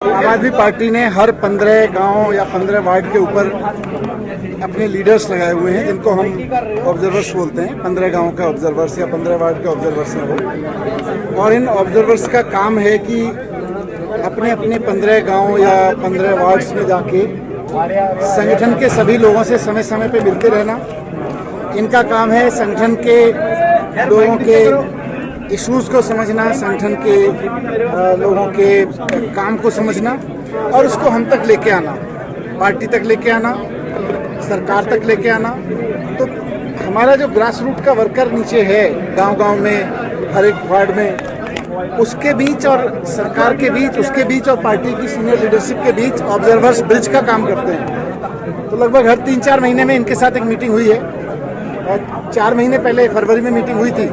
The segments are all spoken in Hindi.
आम आदमी पार्टी ने हर 15 गांव या 15 वार्ड के ऊपर अपने लीडर्स लगाए हुए हैं, जिनको हम ऑब्जर्वर्स बोलते हैं। 15 गांव का ऑब्जर्वर्स या 15 वार्ड के ऑब्जर्वर्स हैं वो। और इन ऑब्जर्वर्स का काम है कि अपने अपने 15 गांव या 15 वार्ड्स में जाके संगठन के सभी लोगों से समय समय पे मिलते रहना। इनका काम है संगठन के लोगों के इश्यूज़ को समझना, संगठन के लोगों के काम को समझना और उसको हम तक लेके आना, पार्टी तक लेके आना, सरकार तक लेके आना। तो हमारा जो ग्रास रूट का वर्कर नीचे है, गांव-गांव में, हर एक वार्ड में, उसके बीच और सरकार के बीच, उसके बीच और पार्टी की सीनियर लीडरशिप के बीच ऑब्जर्वर्स ब्रिज का काम करते हैं। तो लगभग हर 3-4 महीने में इनके साथ एक मीटिंग हुई है। 4 महीने पहले फरवरी में मीटिंग हुई थी।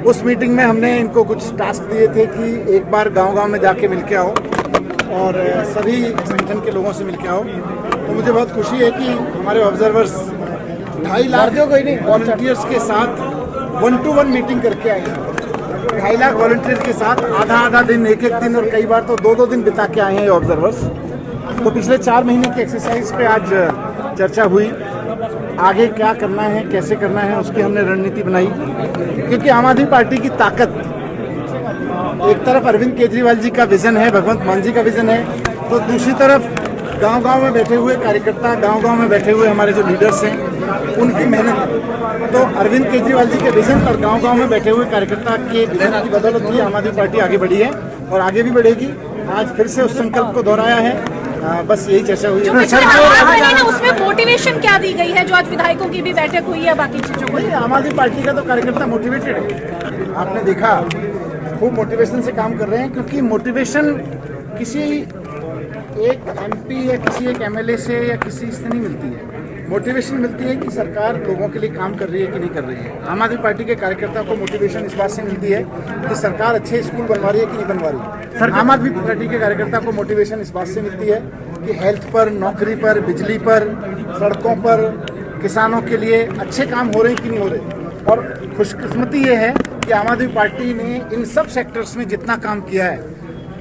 उस मीटिंग में हमने इनको कुछ टास्क दिए थे कि एक बार गांव-गांव में जाके मिल के आओ और सभी संगठन के लोगों से मिल के आओ। तो मुझे बहुत खुशी है कि हमारे ऑब्जर्वर्स 2.5 लाख वॉलंटियर्स के साथ 1-to-1 मीटिंग करके आए हैं। 2.5 लाख वॉलंटियर्स के साथ आधा दिन, एक दिन और कई बार तो 2-2 दिन बिता के आए हैं ऑब्जर्वर्स। तो पिछले 4 महीने की एक्सरसाइज पे आज चर्चा हुई। आगे क्या करना है, कैसे करना है, उसकी हमने रणनीति बनाई। क्योंकि आम आदमी पार्टी की ताकत एक तरफ अरविंद केजरीवाल जी का विजन है, भगवंत मान जी का विजन है, तो दूसरी तरफ गांव-गांव में बैठे हुए कार्यकर्ता, गांव-गांव में बैठे हुए हमारे जो लीडर्स हैं, उनकी मेहनत। तो अरविंद केजरीवाल जी के विजन और गांव-गांव में बैठे हुए कार्यकर्ता के विजन की बदौलत ही आम आदमी पार्टी आगे बढ़ी है और आगे भी बढ़ेगी। आज फिर से उस संकल्प को दोहराया है। बस यही चर्चा हुई है। उसमें मोटिवेशन क्या दी गई है, जो आज विधायकों की भी बैठक हुई है, बाकी चीजों को? आम आदमी पार्टी का तो कार्यकर्ता मोटिवेटेड है। आपने देखा खूब मोटिवेशन से काम कर रहे हैं, क्योंकि मोटिवेशन किसी एक एमपी या किसी एक एमएलए से या किसी से नहीं मिलती है। मोटिवेशन मिलती है कि सरकार लोगों के लिए काम कर रही है कि नहीं कर रही है। आम आदमी पार्टी के कार्यकर्ता को मोटिवेशन इस बात से मिलती है कि सरकार अच्छे स्कूल बनवा रही है कि नहीं बनवा रही है। आम आदमी पार्टी के कार्यकर्ता को मोटिवेशन इस बात से मिलती है कि हेल्थ पर, नौकरी पर, बिजली पर, सड़कों पर, किसानों के लिए अच्छे काम हो रहे हैं कि नहीं हो रहे। और खुशकिस्मती ये है कि आम आदमी पार्टी ने इन सब सेक्टर्स में जितना काम किया है,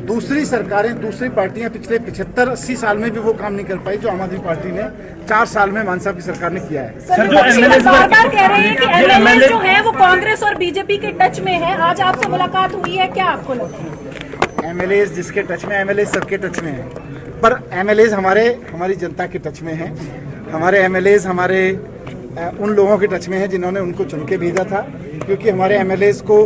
दूसरी सरकारें, दूसरी पार्टियां पिछले 75-80 साल में भी वो काम नहीं कर पाई जो आम आदमी पार्टी ने 4 साल में मान साहब की सरकार ने किया है। सर, जो बार-बार कह रहे हैं कि एमएलए जो है वो कांग्रेस और बीजेपी के टच में है। आज आपसे मुलाकात हुई है, क्या आपको लगता है? एमएलए जिसके टच में, एमएलए सबके टच में है, पर एमएलए हमारी जनता के टच में है। हमारे एमएलए हमारे उन लोगों के टच में है जिन्होंने उनको चुन के भेजा था। क्योंकि हमारे एमएलए को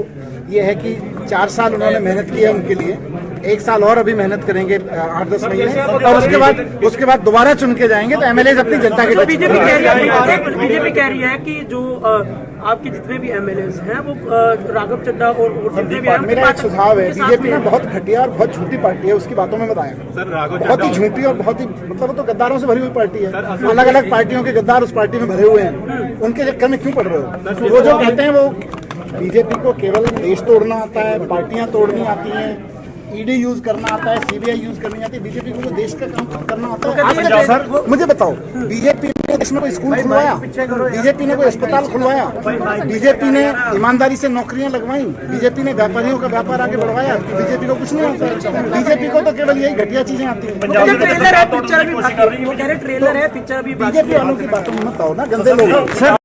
ये है कि 4 साल उन्होंने मेहनत की है उनके लिए, 1 साल और अभी मेहनत करेंगे 8-10 महीने, और उसके बाद दोबारा चुन के जाएंगे। तो एमएलए अपनी जनता के बीजेपी कह रही है कि जो आपके जितने भी एमएलए हैं वो राघव चड्ढा और जितने भी, मेरा एक सुझाव है, बीजेपी ना बहुत घटिया और बहुत झूठी पार्टी है, उसकी बातों में बताया। बहुत ही झूठी और बहुत ही मतलब वो तो गद्दारों से भरी हुई पार्टी है। अलग अलग पार्टियों के गद्दार उस पार्टी में भरे हुए हैं, उनके चक्कर में क्यों पड़ रहे हो? वो जो कहते हैं वो बीजेपी को केवल देश तोड़ना आता है, पार्टियां तोड़नी आती हैं, ईडी यूज करना आता है, सीबीआई यूज करनी आती है। बीजेपी को देश का काम करना आता है। सर मुझे बताओ, बीजेपी ने देश में कोई स्कूल खुलवाया? बीजेपी ने कोई अस्पताल खुलवाया? बीजेपी ने ईमानदारी से नौकरियां लगवाई? बीजेपी ने व्यापारियों का व्यापार आगे बढ़वाया? बीजेपी को कुछ नहीं आता। बीजेपी को तो केवल यही घटिया चीजें आती हैं। ट्रेलर है, पिक्चर भी, बीजेपी वालों की बातों में मत आओ ना, गंदे लोग।